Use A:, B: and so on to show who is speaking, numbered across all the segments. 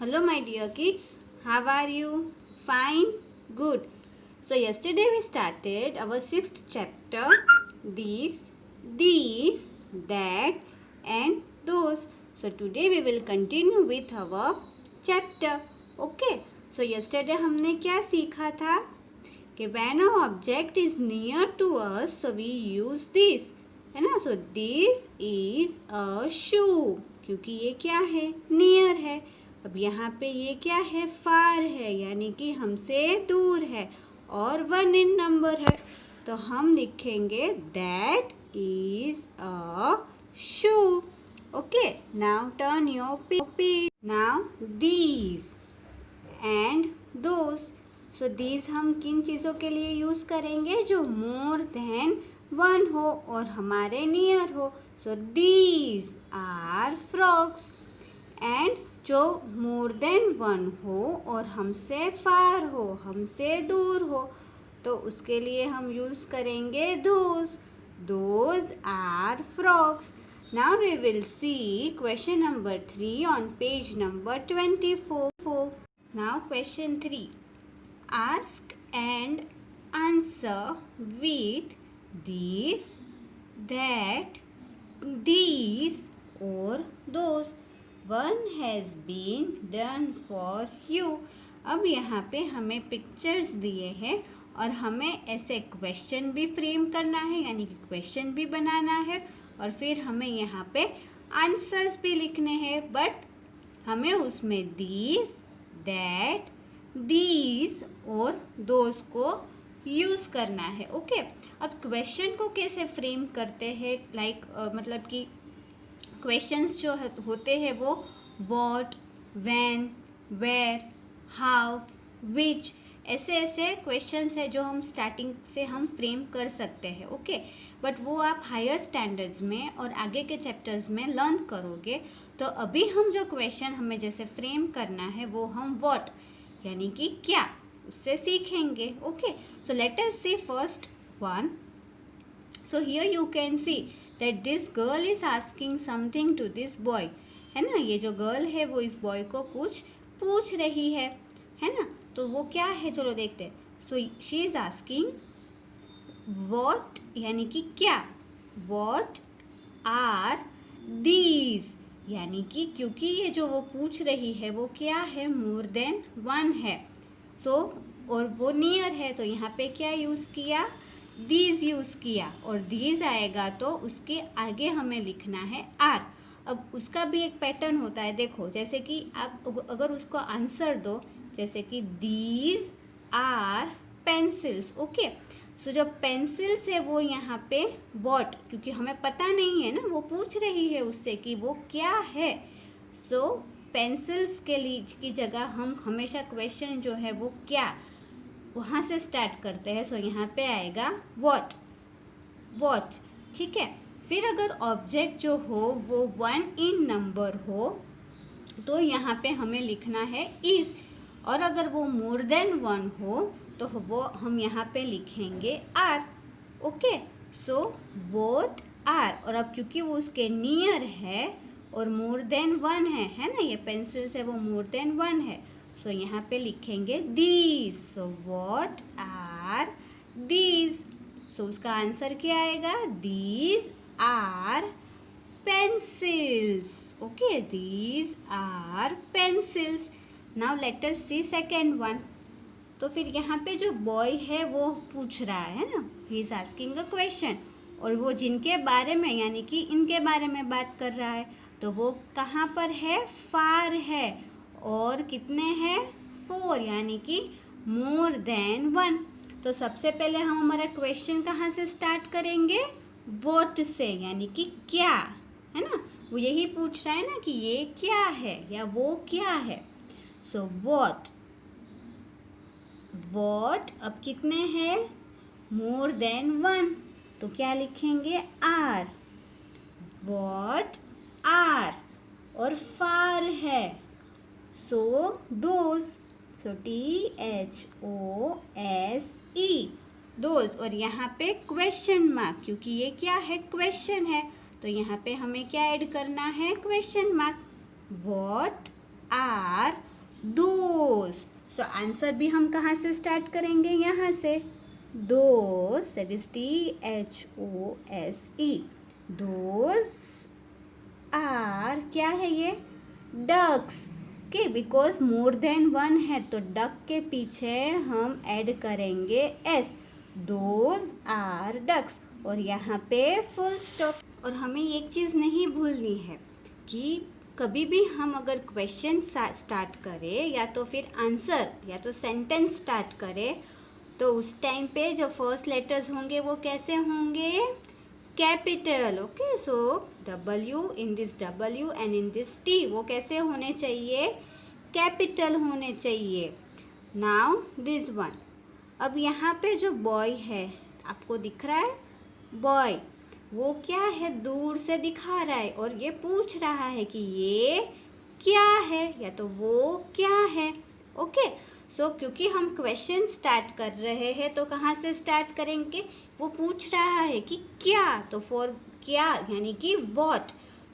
A: Hello, my dear kids. How are you? Fine? Good. So, yesterday we started our 6th chapter. These, that, and those. So, today we will continue with our chapter. Okay. So, yesterday हमने क्या सीखा था कि when an object is near to us, so we use this. है ना. So, this is a shoe. क्योंकि ये क्या है? Near है. अब यहाँ पे ये क्या है? फार है, यानी कि हमसे दूर है और 1 इन नंबर है, तो हम लिखेंगे that is a shoe. Okay, now turn your page. Now these and those. So these हम किन चीज़ों के लिए यूज़ करेंगे? जो मोर देन 1 हो और हमारे नियर हो. So these are frocks. And जो मोर देन 1 हो और हमसे फार हो, हमसे दूर हो, तो उसके लिए हम यूज़ करेंगे those are frocks. Now we will see question number 3 on page number 24. Now question 3. Ask and answer with this, that, these और those. 1 has been done for you. अब यहाँ पे हमें पिक्चर्स दिए हैं और हमें ऐसे क्वेश्चन भी फ्रेम करना है, यानी कि क्वेश्चन भी बनाना है, और फिर हमें यहाँ पे आंसर्स भी लिखने हैं. बट हमें उसमें दीज, दैट, दीज और दोज को यूज़ करना है. ओके. अब क्वेश्चन को कैसे फ्रेम करते हैं? मतलब कि क्वेश्चंस जो होते हैं वो व्हाट, व्हेन, वेयर, हाउ, विच, ऐसे क्वेश्चंस है जो हम स्टार्टिंग से हम फ्रेम कर सकते हैं. ओके. बट वो आप हायर स्टैंडर्ड्स में और आगे के चैप्टर्स में लर्न करोगे. तो अभी हम जो क्वेश्चन हमें जैसे फ्रेम करना है वो हम व्हाट, यानी कि क्या, उससे सीखेंगे. Okay. So let us see first one. So here you can see that this girl is asking something to this boy. है ना. ये जो गर्ल है वो इस बॉय को कुछ पूछ रही है ना. तो वो क्या है, चलो देखते हैं. So she is asking what, यानी कि क्या. व्हाट आर दीज, यानी कि क्योंकि ये जो वो पूछ रही है वो क्या है? मोर देन 1 है. सो और वो नियर है, तो यहाँ पे क्या यूज़ किया? दीज यूज़ किया. और दीज आएगा तो उसके आगे हमें लिखना है आर. अब उसका भी एक पैटर्न होता है. देखो, जैसे कि आप अगर उसको आंसर दो, जैसे कि दीज आर पेंसिल्स. ओके. सो जो पेंसिल्स है वो यहाँ पे व्हाट, क्योंकि हमें पता नहीं है ना, वो पूछ रही है उससे कि वो क्या है. सो पेंसिल्स के लिए की जगह हम हमेशा क्वेश्चन जो है वो क्या, वहाँ से स्टार्ट करते हैं. सो यहाँ पे आएगा वॉट. ठीक है. फिर अगर ऑब्जेक्ट जो हो वो 1 इन नंबर हो तो यहाँ पे हमें लिखना है इज. और अगर वो मोर देन 1 हो तो वो हम यहाँ पे लिखेंगे are. Okay. So both are. और अब क्योंकि वो उसके नियर है और मोर देन 1 है ना, ये पेंसिल से वो मोर देन 1 है, सो यहाँ पे लिखेंगे these. So what are these. So उसका आंसर क्या आएगा? These are pencils. Okay, these are pencils. Now let us see second one. तो फिर यहाँ पे जो बॉय है वो पूछ रहा है ना, he is asking a question, और वो जिनके बारे में, यानी कि इनके बारे में बात कर रहा है, तो वो कहाँ पर है? फार है. और कितने हैं? 4, यानी कि मोर देन 1. तो सबसे पहले हम हमारा क्वेश्चन कहाँ से स्टार्ट करेंगे? व्हाट से, यानी कि क्या, है ना. वो यही पूछ रहा है ना कि ये क्या है या वो क्या है. So what. अब कितने हैं? मोर देन 1, तो क्या लिखेंगे? आर. What are. और फार है, so those. So THOSE, those. और यहाँ पे क्वेश्चन मार्क, क्योंकि ये क्या है? क्वेश्चन है, तो यहाँ पे हमें क्या ऐड करना है? Question mark. What are those. So answer भी हम कहाँ से स्टार्ट करेंगे, यहाँ से। Those, that is THOSE, those are, क्या है ये, ducks. Okay, because more than one है तो डक के पीछे हम ऐड करेंगे एस, दोज आर डक्स, और यहाँ पे फुल स्टॉप। और हमें एक चीज़ नहीं भूलनी है कि कभी भी हम अगर क्वेश्चन स्टार्ट करें या तो फिर आंसर या तो सेंटेंस स्टार्ट करें, तो उस टाइम पे जो फर्स्ट लेटर्स होंगे वो कैसे होंगे, capital. Okay, so W, in this W and in this T, वो कैसे होने चाहिए, कैपिटल होने चाहिए। नाउ दिस वन, अब यहाँ पे जो बॉय है आपको दिख रहा है, बॉय, वो क्या है, दूर से दिखा रहा है और ये पूछ रहा है कि ये क्या है या तो वो क्या है। ओके, सो क्योंकि हम क्वेश्चन स्टार्ट कर रहे हैं तो कहाँ से स्टार्ट करेंगे, वो पूछ रहा है कि क्या, तो फॉर क्या यानी कि व्हाट,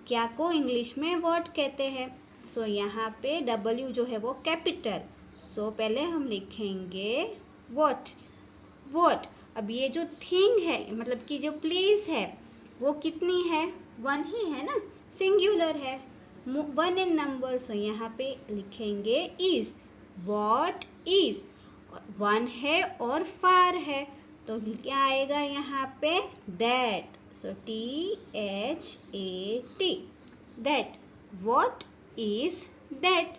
A: क्या को इंग्लिश में व्हाट कहते हैं। सो यहाँ पे W जो है वो कैपिटल, सो पहले हम लिखेंगे व्हाट, व्हाट। अब ये जो थिंग है मतलब कि जो प्लेस है वो कितनी है, वन ही है ना, सिंगुलर है, वन इन नंबर। सो यहाँ पे लिखेंगे इज, व्हाट इज, वन है और फार है तो क्या आएगा यहाँ पे, that. So THAT, that, what is that.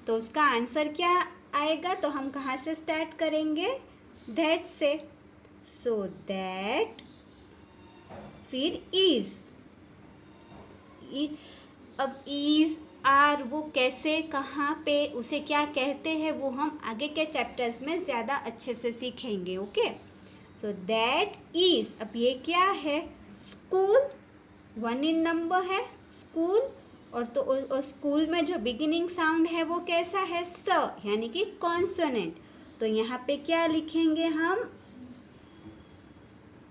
A: तो उसका आंसर क्या आएगा, तो हम कहाँ से स्टार्ट करेंगे, दैट से। सो दैट, फिर इज, अब इज आर वो कैसे, कहाँ पे, उसे क्या कहते हैं, वो हम आगे के चैप्टर्स में ज़्यादा अच्छे से सीखेंगे। ओके, सो दैट इज, अब ये क्या है, स्कूल, वन इन नंबर है स्कूल, और तो स्कूल में जो बिगिनिंग साउंड है वो कैसा है, स, यानी कि कॉन्सोनेंट। तो यहाँ पे क्या लिखेंगे हम,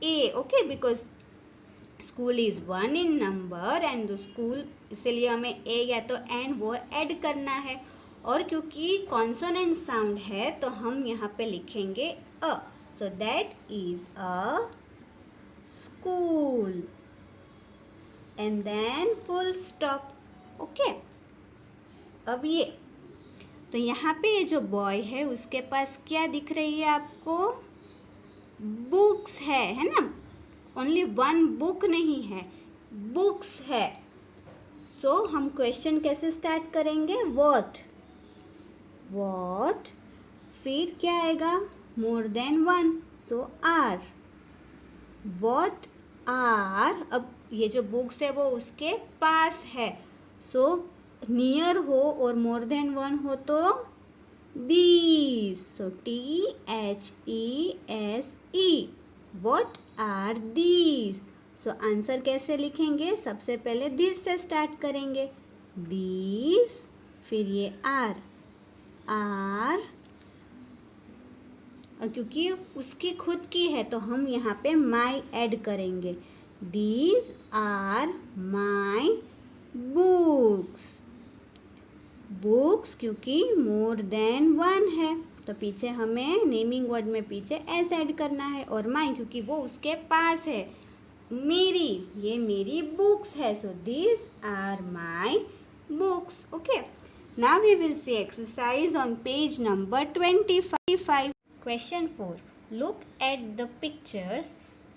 A: a. Okay, because school is one in number and the school, इसलिए हमें ए या तो एन वो ऐड करना है, और क्योंकि कॉन्सोनेंट साउंड है तो हम यहाँ पे लिखेंगे a. So that is a school and then full stop. Okay, अब ये, तो यहाँ पे ये जो बॉय है उसके पास क्या दिख रही है आपको, बुक्स है ना, ओनली वन बुक नहीं है, बुक्स है। सो हम क्वेश्चन कैसे स्टार्ट करेंगे, व्हाट, व्हाट, फिर क्या आएगा, more than one, so are, what are. अब ये जो बुक्स है वो उसके पास है, सो नियर हो और मोर देन वन हो तो these. So THESE, what are these. So answer कैसे लिखेंगे, सबसे पहले दिस से स्टार्ट करेंगे, दीज, फिर ये आर, और क्योंकि उसकी खुद की है तो हम यहाँ पे माई ऐड करेंगे, these are my books, books क्योंकि मोर देन वन है तो पीछे हमें नेमिंग वर्ड में पीछे एस ऐड करना है, और माई क्योंकि वो उसके पास है, मेरी, ये मेरी बुक्स है, so this are my books. Okay, now we will see exercise on page number 25. Question 4. Look at the pictures.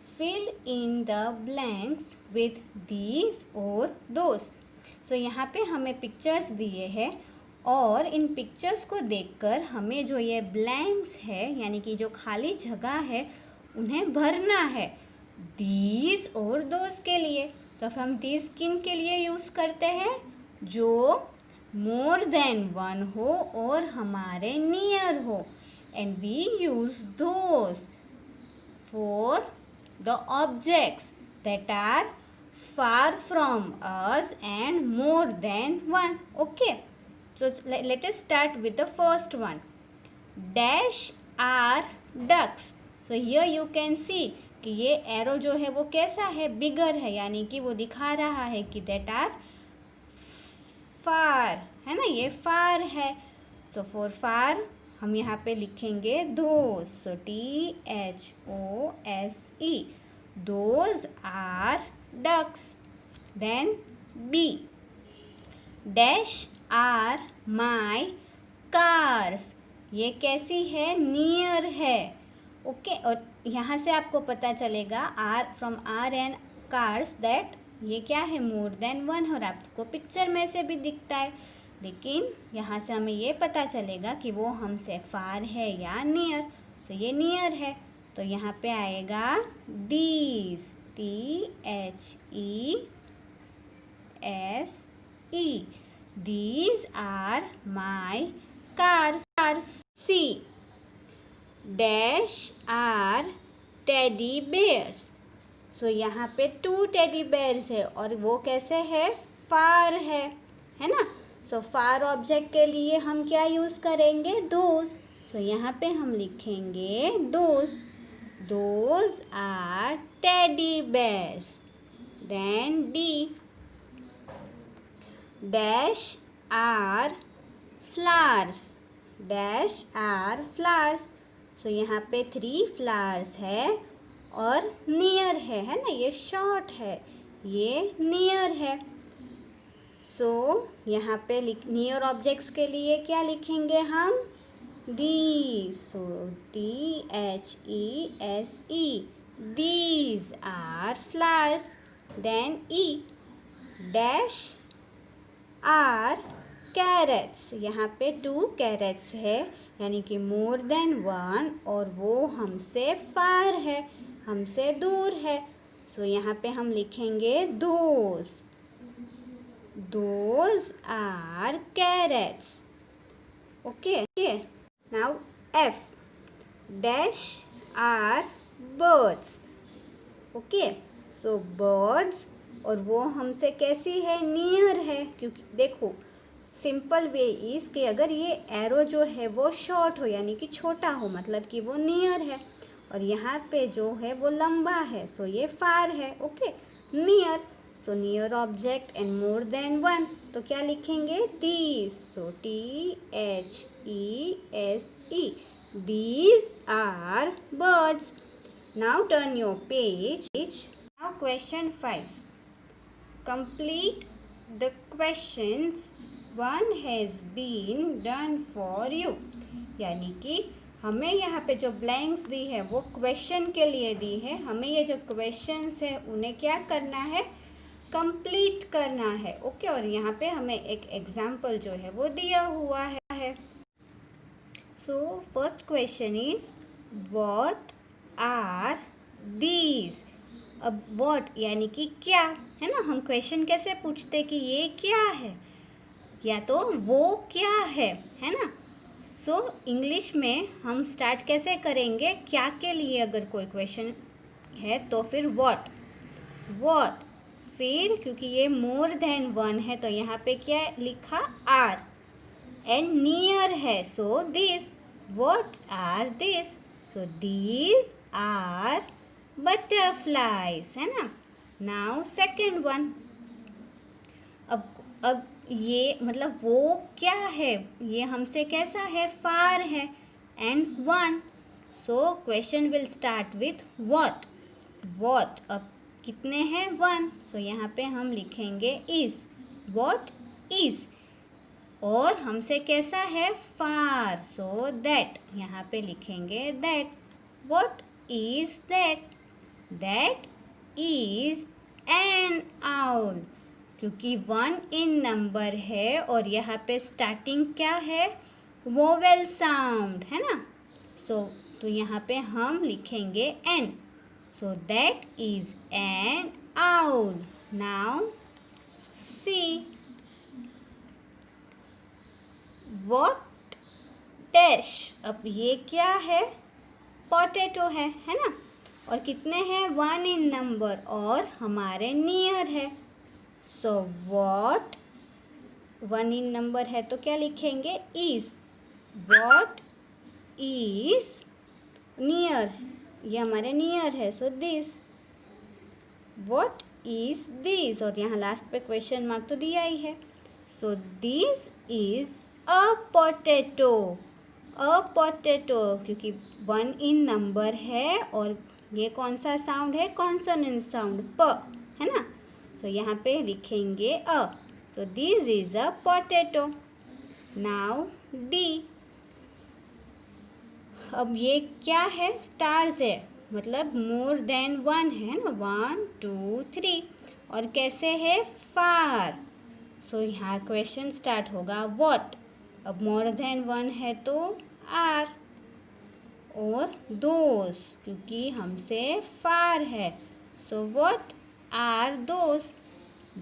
A: Fill in the blanks with these or those. So यहाँ पे हमें पिक्चर्स दिए हैं और इन पिक्चर्स को देखकर हमें जो ये ब्लैंक्स है यानी कि जो खाली जगह है उन्हें भरना है, दीज और दोज के लिए। तो हम दीज किन के लिए यूज़ करते हैं, जो मोर देन वन हो और हमारे नियर हो, and we use those for the objects that are far from us and more than one. Okay, so let us start with the first one. Dash are ducks. So here you can see कि ये arrow जो है वो कैसा है, बिगर है, यानी कि वो दिखा रहा है कि that are far, है ना, ये far है। सो फॉर फार हम यहाँ पे लिखेंगे those, so THOSE, those are ducks. Then B, dash are my cars, ये कैसी है, नियर है। ओके और यहाँ से आपको पता चलेगा are from are and cars that ये क्या है, मोर देन वन, और आपको पिक्चर में से भी दिखता है, लेकिन यहाँ से हमें ये पता चलेगा कि वो हमसे फार है या नियर। तो ये नियर है, तो यहाँ पे आएगा these, THESE, these are my cars. C, dash are teddy bears, so यहाँ पे 2 टेडी बेयर्स है और वो कैसे है, फार है ना। सो फार ऑब्जेक्ट के लिए हम क्या यूज़ करेंगे, दोज। सो यहाँ पे हम लिखेंगे those, those are teddy bears. Then D, dash are flowers, dash are flowers, so यहाँ पे 3 फ्लावर्स है और नियर है ना, ये शॉर्ट है, ये नियर है। सो यहाँ पे नियर ऑब्जेक्ट्स के लिए क्या लिखेंगे हम, these, so THESE, these are flowers. Then E, dash are carrots, यहाँ पे 2 कैरेट्स है यानी कि मोर देन वन, और वो हमसे फार है, हमसे दूर है। सो यहाँ पे हम लिखेंगे those, those are carrots. Okay, now F, dash are birds. Okay, so birds, और वो हमसे कैसी है, नियर है, क्योंकि देखो सिंपल वे इज़ कि अगर ये एरो जो है वो शॉर्ट हो यानी कि छोटा हो, मतलब कि वो नियर है, और यहाँ पे जो है वो लंबा है, सो ये फार है। Okay, near, so near object and more than one, तो क्या लिखेंगे, these, so THESE, these are birds. Now turn your page. Now question 5, complete the questions one has been done for you, यानी कि हमें यहाँ पे जो ब्लैंक्स दी है वो क्वेश्चन के लिए दी है, हमें ये जो क्वेश्चंस है उन्हें क्या करना है, कंप्लीट करना है। ओके, और यहाँ पे हमें एक एग्जाम्पल जो है वो दिया हुआ है। So first question is what are these. अब व्हाट यानी कि क्या, है ना, हम क्वेश्चन कैसे पूछते कि ये क्या है, या तो वो क्या है ना। सो इंग्लिश में हम स्टार्ट कैसे करेंगे, क्या के लिए अगर कोई क्वेश्चन है तो फिर व्हाट, फिर क्योंकि ये मोर देन वन है तो यहाँ पे क्या लिखा, आर, एंड नियर है, so this, what are this, so these are butterflies, है ना। नाउ सेकेंड वन, अब ये मतलब वो क्या है, ये हमसे कैसा है, फार है, and one, so question will start with what. अब कितने हैं, वन, सो यहाँ पे हम लिखेंगे इज, व्हाट इज, और हमसे कैसा है, फार, सो दैट, यहाँ पे लिखेंगे that, what is that, that is an owl, क्योंकि 1 इन नंबर है और यहाँ पे स्टार्टिंग क्या है, वोवेल साउंड, है ना। सो तो यहाँ पे हम लिखेंगे an, so that is an owl. Now C, what dash, अब ये क्या है, पोटैटो है ना, और कितने हैं, 1 इन नंबर और हमारे नियर है, सो व्हाट 1 इन नंबर है तो क्या लिखेंगे, इज, व्हाट इज नियर, ये हमारे नियर है, so this, what is this, और यहाँ लास्ट पे क्वेश्चन मार्क तो दिया ही है, so this is a potato, a potato, क्योंकि 1 इन नंबर है और ये कौन सा साउंड है, कॉन्सोनेंट साउंड प, है ना। सो यहाँ पे लिखेंगे a. So this is a potato. Now D, अब ये क्या है, स्टार्स है, मतलब मोर देन 1 है ना, 1 2 3, और कैसे है, फार। सो यहाँ क्वेश्चन स्टार्ट होगा व्हाट। अब मोर देन 1 है तो आर, और दोस, क्योंकि हमसे फार है, so what are those,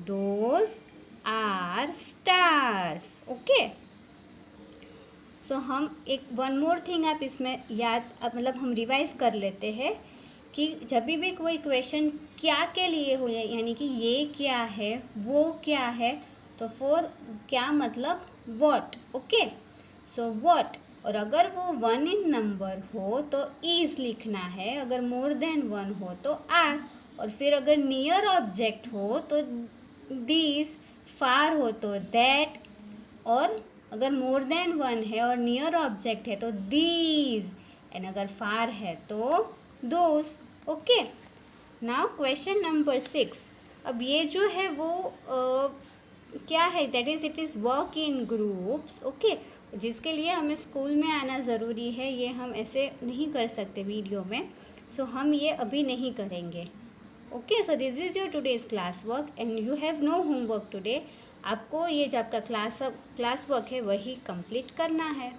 A: those are stars. Okay, so हम एक वन मोर थिंग आप इसमें याद, मतलब हम रिवाइज कर लेते हैं कि जब भी कोई क्वेश्चन क्या के लिए हो, यानी कि ये क्या है, वो क्या है, तो फॉर क्या मतलब व्हाट। ओके, सो व्हाट, और अगर वो 1 इन नंबर हो तो इज लिखना है, अगर मोर देन 1 हो तो आर, और फिर अगर नियर ऑब्जेक्ट हो तो दिस, फार हो तो दैट, और अगर मोर देन 1 है और नियर ऑब्जेक्ट है तो दीज, एंड अगर फार है तो those. Okay, now question number 6। अब ये जो है वो क्या है, that is it is work in groups. Okay, जिसके लिए हमें स्कूल में आना ज़रूरी है, ये हम ऐसे नहीं कर सकते वीडियो में, सो हम ये अभी नहीं करेंगे। Okay, so this is your today's class work and you have no homework today. आपको ये जो आपका क्लास वर्क है वही कंप्लीट करना है।